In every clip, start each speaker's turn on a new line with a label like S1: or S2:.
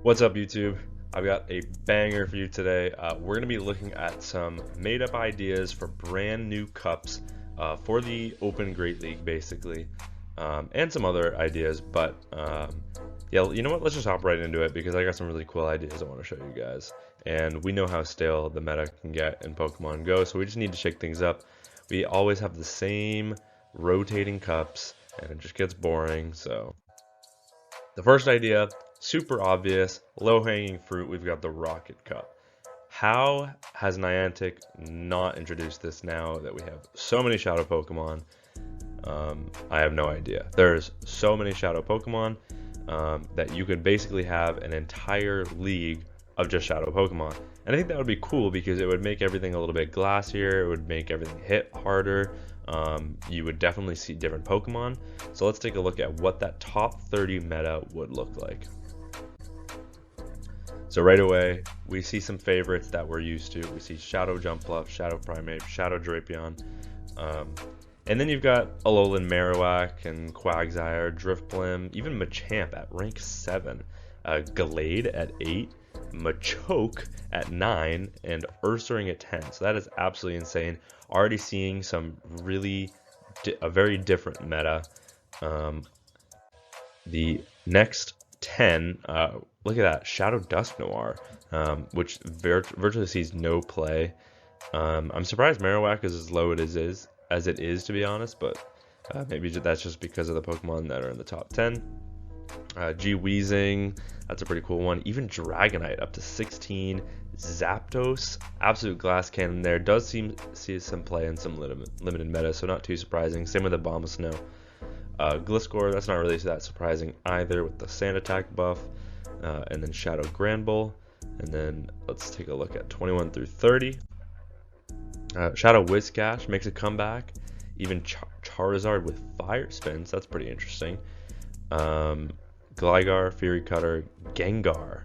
S1: What's up, YouTube? I've got a banger for you today. We're going to be looking at some made-up ideas for brand new cups for the Open Great League, basically, and some other ideas. But yeah, you know what? Let's just hop right into it because I got some really cool ideas I want to show you guys. And we know how stale the meta can get in Pokemon Go, so we just need to shake things up. We always have the same rotating cups, and it just gets boring. So the first idea, super obvious, low-hanging fruit, we've got the Rocket Cup. How has Niantic not introduced this now that we have so many Shadow Pokemon? I have no idea. There's so many Shadow Pokemon that you could basically have an entire league of just Shadow Pokemon. And I think that would be cool because it would make everything a little bit glassier, it would make everything hit harder. You would definitely see different Pokemon. So let's take a look at what that top 30 meta would look like. So right away, we see some favorites that we're used to. We see Shadow Jumpluff, Shadow Primeape, Shadow Drapion. And then you've got Alolan Marowak and Quagsire, Drifblim, even Machamp at rank 7, Gallade at 8, Machoke at 9, and Ursaring at 10. So that is absolutely insane. Already seeing some really a very different meta. The next 10, look at that, Shadow Dusknoir, which virtually sees no play. I'm surprised Marowak is as low as it is, to be honest, but maybe that's just because of the Pokemon that are in the top 10. G-Weezing, that's a pretty cool one. Even Dragonite up to 16. Zapdos, absolute glass cannon there. Does see some play in some limited meta, so not too surprising. Same with the Abomasnow. Gliscor, that's not really that surprising either with the Sand Attack buff. And then Shadow Granbull. And then let's take a look at 21 through 30. Shadow Whiscash makes a comeback. Even Charizard with Fire Spins, that's pretty interesting. Gligar, Fury Cutter, Gengar.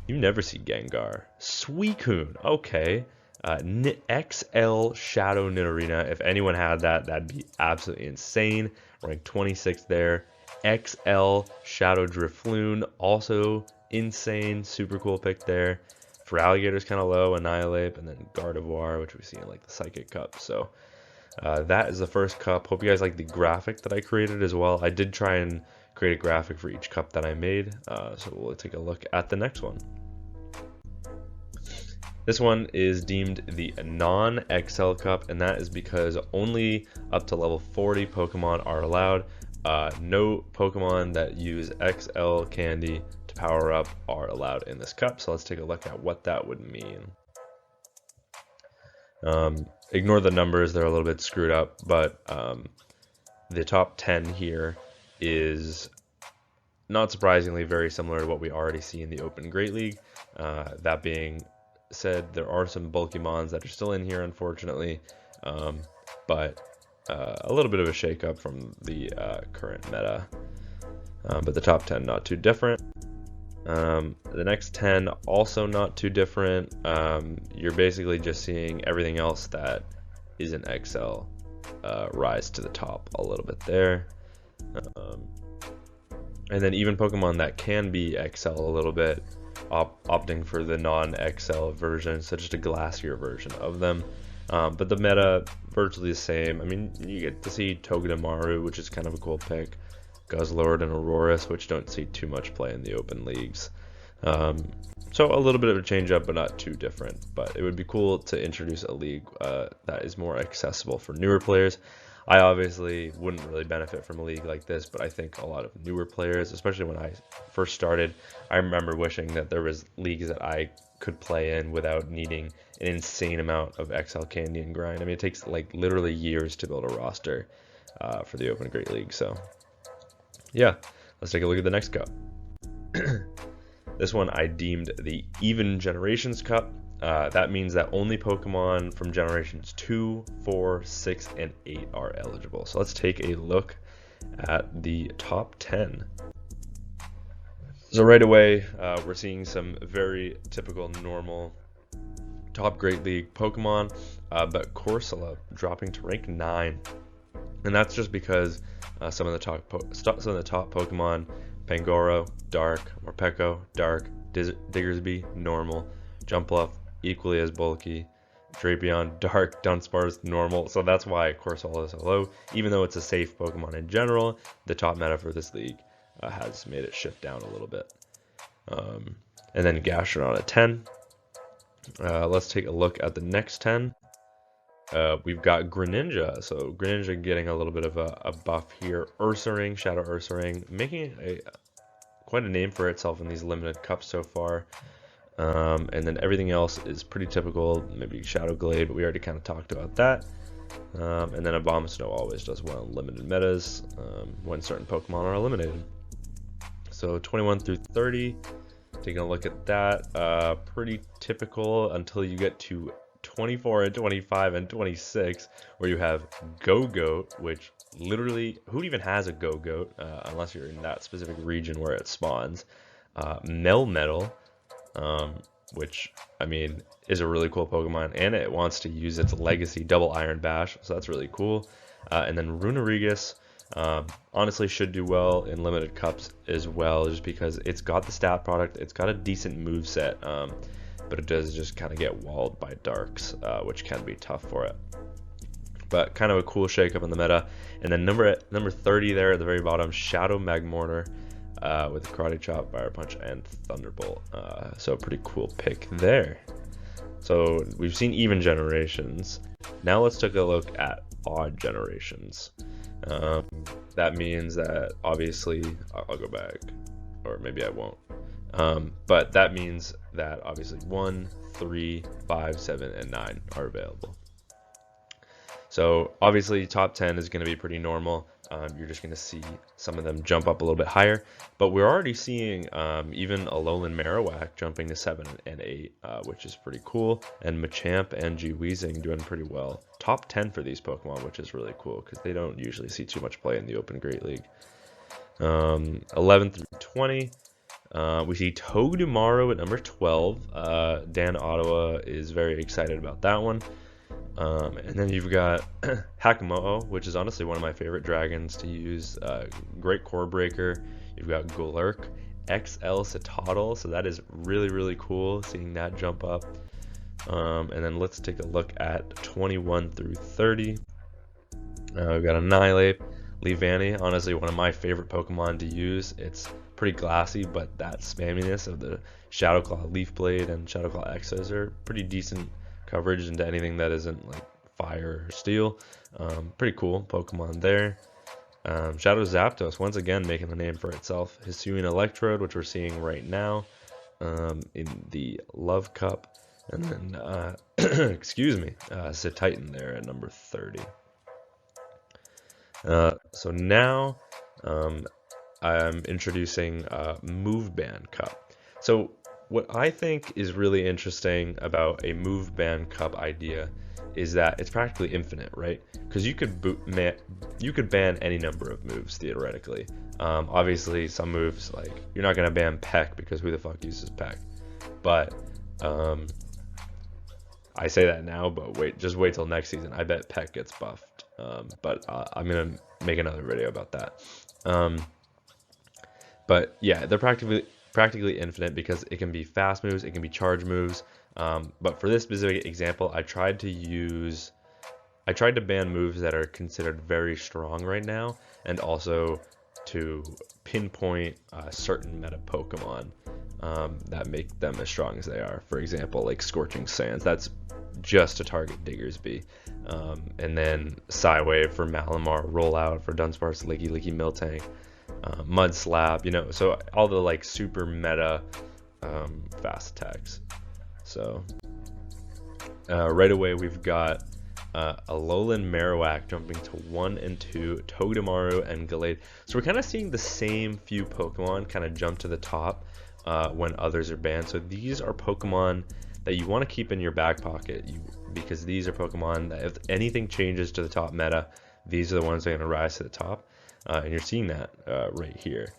S1: You never see Gengar. Suicune, okay. XL Shadow Nidorina. If anyone had that, that'd be absolutely insane. Rank 26 there. XL Shadow Drifloon, also insane. Super cool pick there. For Alligator's kind of low, Annihilate, and then Gardevoir, which we see in like the Psychic Cup. So that is the first cup. Hope you guys like the graphic that I created as well. I did try and create a graphic for each cup that I made. So we'll take a look at the next one. This one is deemed the non-XL Cup, and that is because only up to level 40 Pokemon are allowed. No Pokemon that use XL candy to power up are allowed in this cup. So let's take a look at what that would mean. Ignore the numbers, they're a little bit screwed up, but the top 10 here is not surprisingly very similar to what we already see in the Open Great League. That being said, there are some bulky mons that are still in here, unfortunately, but a little bit of a shake-up from the current meta. But the top 10 not too different. The next 10 also not too different. You're basically just seeing everything else that is an XL rise to the top a little bit there. And then even Pokemon that can be XL a little bit, opting for the non-XL version, so just a glassier version of them. But the meta virtually the same. I mean, you get to see Togedemaru, which is kind of a cool pick. Guzzlord and Aurorus, which don't see too much play in the open leagues. So a little bit of a change up, but not too different. But it would be cool to introduce a league that is more accessible for newer players. I obviously wouldn't really benefit from a league like this, but I think a lot of newer players, especially when I first started, I remember wishing that there was leagues that I could play in without needing an insane amount of XL candy and grind. I mean, it takes like literally years to build a roster for the Open Great League. So yeah, let's take a look at the next cup. This one I deemed the Even Generations Cup. That means that only Pokemon from Generations 2, 4, 6, and 8 are eligible. So let's take a look at the top 10. So right away, we're seeing some very typical normal top Great League Pokemon, but Corsola dropping to rank 9. And that's just because some of the top Pokemon Pangoro, dark. Morpeko, dark. Diggersby, normal. Jumpluff, equally as bulky. Drapion, dark. Dunsparce, normal. So that's why Corsola is so low. Even though it's a safe Pokemon in general, the top meta for this league has made it shift down a little bit. And then Gastrodon at 10. Let's take a look at the next 10. We've got Greninja. So Greninja getting a little bit of a buff here. Ursaring, Shadow Ursaring, making quite a name for itself in these limited cups so far. And then everything else is pretty typical. Maybe Shadow Glade, but we already kind of talked about that. And then Abomasnow always does well in limited metas when certain Pokemon are eliminated. So 21 through 30, taking a look at that, pretty typical until you get to 24 and 25 and 26, where you have Go-Goat, which literally, who even has a Go-Goat, unless you're in that specific region where it spawns. Melmetal, which, I mean, is a really cool Pokemon, and it wants to use its legacy Double Iron Bash, so that's really cool. And then Runerigus, honestly should do well in limited cups as well, just because it's got the stat product, it's got a decent move set, but it does just kind of get walled by darks, which can be tough for it. But kind of a cool shakeup in the meta. And then number 30 there at the very bottom, Shadow Magmortar with Karate Chop, Fire Punch, and Thunderbolt. So a pretty cool pick there. So we've seen even generations. Now let's take a look at odd generations. That means that obviously, I'll go back, or maybe I won't. But that means that obviously 1, 3, 5, 7, and 9 are available. So obviously top 10 is going to be pretty normal. You're just going to see some of them jump up a little bit higher. But we're already seeing even Alolan Marowak jumping to 7 and 8, which is pretty cool. And Machamp and G-Weezing doing pretty well. Top 10 for these Pokemon, which is really cool because they don't usually see too much play in the Open Great League. 11 through 20. We see Togedemaru at number 12. Dan Ottawa is very excited about that one. And then you've got Hakamo-o, which is honestly one of my favorite dragons to use. Great core breaker. You've got Golurk, XL Citadel, so that is really, really cool seeing that jump up. And then let's take a look at 21 through 30. We've got Annihilate, Leavanny, honestly one of my favorite Pokemon to use. It's pretty glassy, but that spamminess of the Shadow Claw Leaf Blade and Shadow Claw X's are pretty decent coverage into anything that isn't like fire or steel. Pretty cool Pokemon there. Shadow Zapdos once again making a name for itself. Hisuian Electrode, which we're seeing right now in the Love Cup, and then excuse me, Cetitan there at number 30. So now I'm introducing Move Band Cup. So what I think is really interesting about a Move Band Cup idea is that it's practically infinite, right? Because you could ban any number of moves theoretically. Obviously, some moves, like you're not gonna ban Peck because who the fuck uses Peck? But I say that now, but just wait till next season. I bet Peck gets buffed. But I'm gonna make another video about that. But yeah, they're practically infinite because it can be fast moves, it can be charge moves. But for this specific example, I tried to ban moves that are considered very strong right now, and also to pinpoint certain meta Pokemon that make them as strong as they are. For example, like Scorching Sands, that's just to target Diggersby. And then Psywave for Malamar, Rollout for Dunsparce, Licky Miltank, Mud Slap, so all the like super meta fast attacks. So right away we've got Alolan Marowak jumping to 1 and 2, Togedemaru and Gallade. So we're kind of seeing the same few Pokemon kind of jump to the top when others are banned. So these are Pokemon that you want to keep in your back pocket, because these are Pokemon that if anything changes to the top meta, these are the ones that are going to rise to the top. And you're seeing that right here.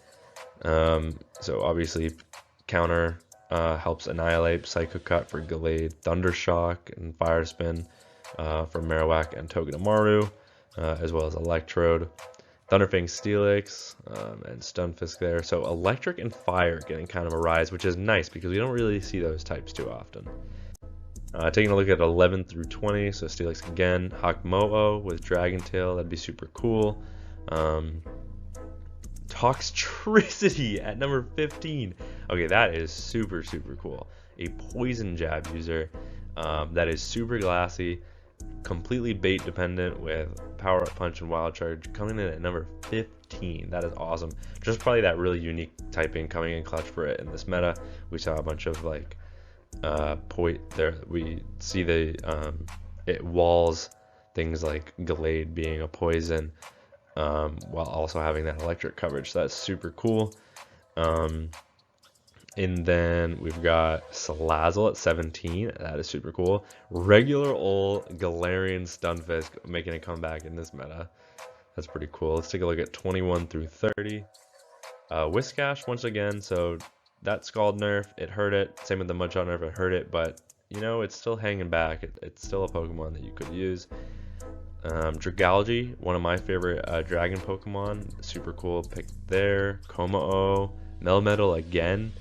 S1: So obviously counter helps Annihilate, Psycho Cut for Gallade, Thundershock and Fire Spin for Marowak and Togedemaru, as well as Electrode. Thunderfang Steelix, and Stunfisk there. So electric and fire getting kind of a rise, which is nice because we don't really see those types too often. Taking a look at 11 through 20, so Steelix again, Hakamo with Dragon Tail, that'd be super cool. Toxtricity at number 15. Okay, that is super cool. A poison jab user that is super glassy, completely bait dependent with power up punch and wild charge, coming in at number 15. That is awesome. Just probably that really unique typing coming in clutch for it in this meta. We saw a bunch of like there we see the it walls things like Gallade being a poison, while also having that electric coverage. So that's super cool. And then we've got Salazzle at 17. That is super cool. Regular old Galarian Stunfisk making a comeback in this meta. That's pretty cool. Let's take a look at 21 through 30. Whiscash once again. So that Scald nerf, it hurt it. Same with the Mudshot nerf, it hurt it. But, you know, it's still hanging back. It's still a Pokemon that you could use. Dragalge, one of my favorite dragon Pokemon. Super cool pick there. Kommo-o. Melmetal again.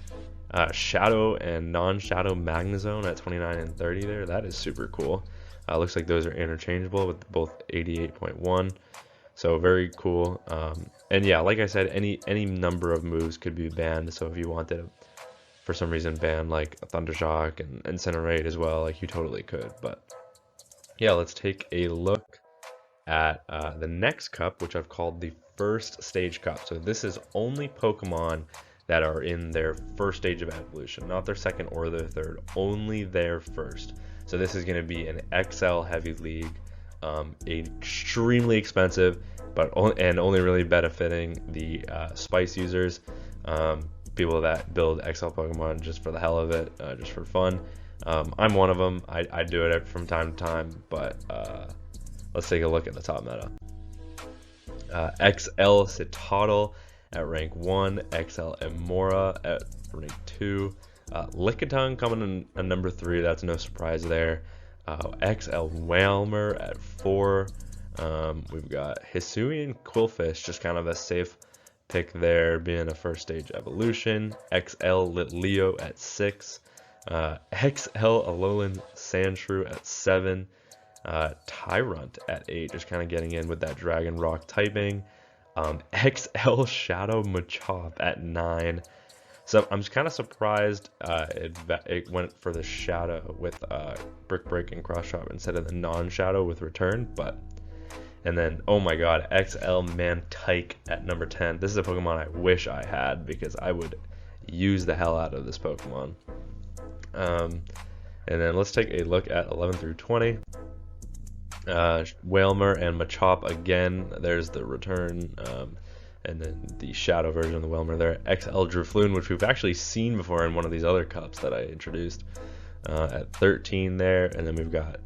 S1: Shadow and non-shadow Magnezone at 29 and 30 there. That is super cool. Looks like those are interchangeable with both 88.1. So very cool. And yeah, like I said, any number of moves could be banned. So if you wanted to, for some reason, ban like a Thundershock and Incinerate as well, like you totally could. But yeah, let's take a look at the next cup, which I've called the first stage cup. So this is only Pokemon that are in their first stage of evolution, not their second or their third, only their first. So this is going to be an XL heavy league, extremely expensive, but only really benefiting the Spice users, people that build XL Pokemon just for the hell of it, just for fun. I'm one of them. I do it from time to time, but let's take a look at the top meta. XL Citadel at rank 1, XL Emora at rank 2, Lickitung coming in at number 3, that's no surprise there. XL Wailmer at 4, we've got Hisuian Quillfish, just kind of a safe pick there, being a first stage evolution. XL Litleo at 6, XL Alolan Sandshrew at 7, Tyrunt at 8, just kind of getting in with that Dragon Rock typing. XL Shadow Machop at 9. So I'm just kind of surprised it went for the Shadow with Brick Break and Cross Chop instead of the non-Shadow with Return. But and then, oh my god, XL Mantike at number 10. This is a Pokemon I wish I had because I would use the hell out of this Pokemon. And then let's take a look at 11 through 20. Wailmer and Machop again. There's the return, and then the shadow version of the Wailmer there. XL Drifloon, which we've actually seen before in one of these other cups that I introduced, at 13 there. And then we've got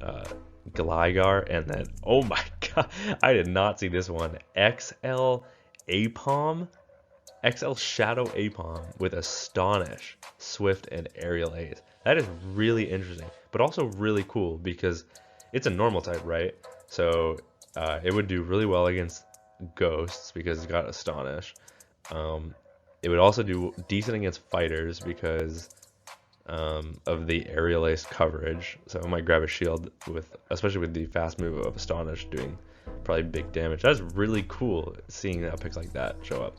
S1: Gligar, and then oh my god, I did not see this one. XL Aipom, XL Shadow Aipom with Astonish, Swift, and Aerial Ace. That is really interesting, but also really cool because it's a normal type, right? So it would do really well against ghosts because it's got Astonish. It would also do decent against fighters because of the Aerial Ace coverage. So I might grab a shield with, especially with the fast move of Astonish doing probably big damage. That's really cool seeing a pick like that show up.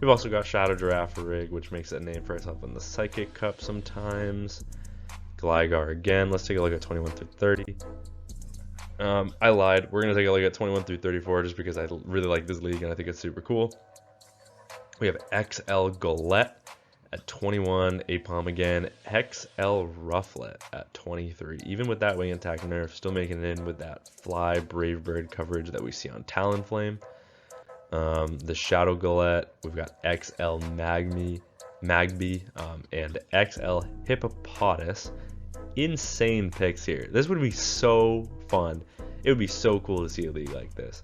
S1: We've also got Shadow Girafarig, which makes a name for itself in the Psychic Cup sometimes. Gligar again. Let's take a look at 21 through 30. I lied. We're going to take a look at 21 through 34 just because I really like this league and I think it's super cool. We have XL Golett at 21, Aipom again, XL Rufflet at 23. Even with that wing attack nerf, still making it in with that Fly Brave Bird coverage that we see on Talonflame. The Shadow Golett, we've got XL Magby, and XL Hippopotas. Insane picks here. This would be so fun. It would be so cool to see a league like this.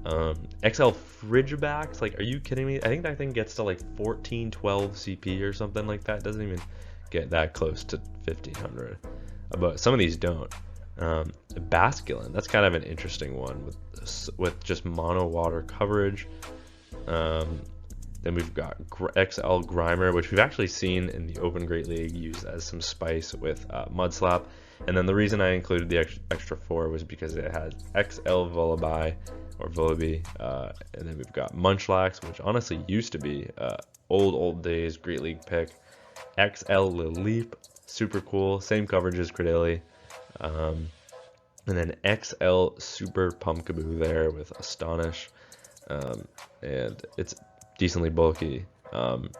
S1: XL Frigibax, like, are you kidding me? I think that thing gets to like 1412 CP or something like that. Doesn't even get that close to 1500, but some of these don't. Basculin, that's kind of an interesting one with just mono water coverage. Then we've got XL Grimer, which we've actually seen in the Open Great League used as some spice with Mudslap. And then the reason I included the extra 4 was because it had XL Vullaby, and then we've got Munchlax, which honestly used to be old days Great League pick. XL Lileep, super cool, same coverage as Credilli. And then XL Super Pumpkaboo there with Astonish, and it's decently bulky.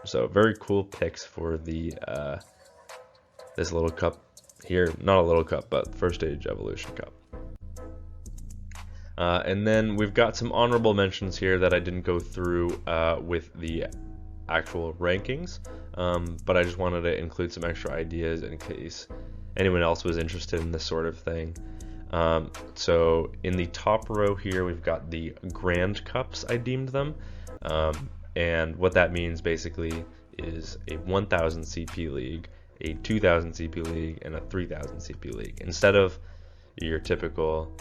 S1: So very cool picks for the this little cup here, not a little cup, but first stage evolution cup. And then we've got some honorable mentions here that I didn't go through with the actual rankings, but I just wanted to include some extra ideas in case anyone else was interested in this sort of thing. So in the top row here, we've got the Grand Cups, I deemed them. And what that means basically is a 1000 CP league, a 2000 CP league, and a 3000 CP league. Instead of your typical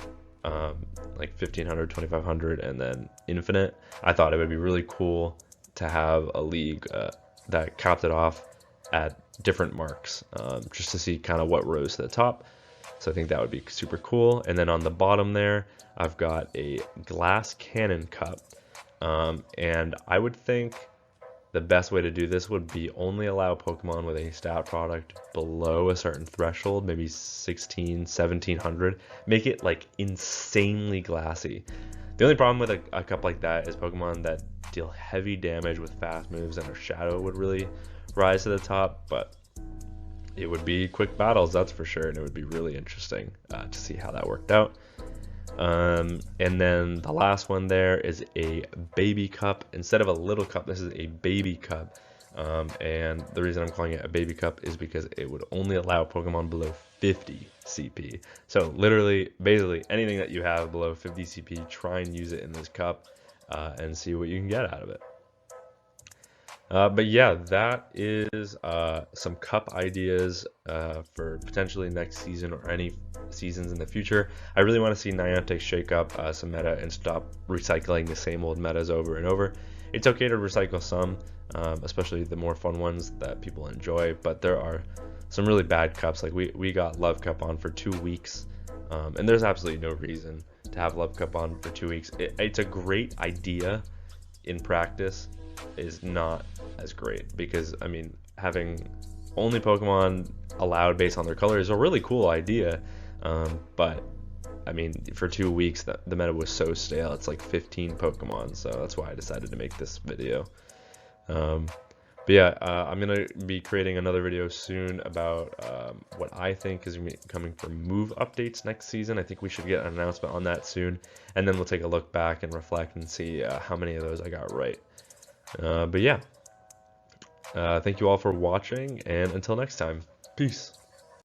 S1: like 1500, 2500, and then infinite, I thought it would be really cool to have a league that capped it off at different marks, just to see kind of what rose to the top. So I think that would be super cool. And then on the bottom there, I've got a Glass Cannon Cup. And I would think the best way to do this would be only allow Pokemon with a stat product below a certain threshold, maybe 16, 1700. Make it like insanely glassy. The only problem with a cup like that is Pokemon that deal heavy damage with fast moves and a shadow would really rise to the top, but it would be quick battles, that's for sure, and it would be really interesting to see how that worked out. And then the last one there is a baby cup. Instead of a little cup, this is a baby cup. And the reason I'm calling it a baby cup is because it would only allow Pokemon below 50 CP. So literally, basically anything that you have below 50 CP, try and use it in this cup and see what you can get out of it. But yeah, that is some cup ideas for potentially next season or any seasons in the future. I really want to see Niantic shake up some meta and stop recycling the same old metas over and over. It's okay to recycle some, especially the more fun ones that people enjoy, but there are some really bad cups. Like we got Love Cup on for 2 weeks, and there's absolutely no reason to have Love Cup on for 2 weeks. It's a great idea in practice, is not as great, because I mean, having only Pokemon allowed based on their color is a really cool idea, but I mean, for 2 weeks the meta was so stale. It's like 15 Pokemon, so that's why I decided to make this video. But yeah, I'm gonna be creating another video soon about what I think is coming for move updates next season. I think we should get an announcement on that soon, and then we'll take a look back and reflect and see how many of those I got right. But yeah, thank you all for watching, and until next time, peace.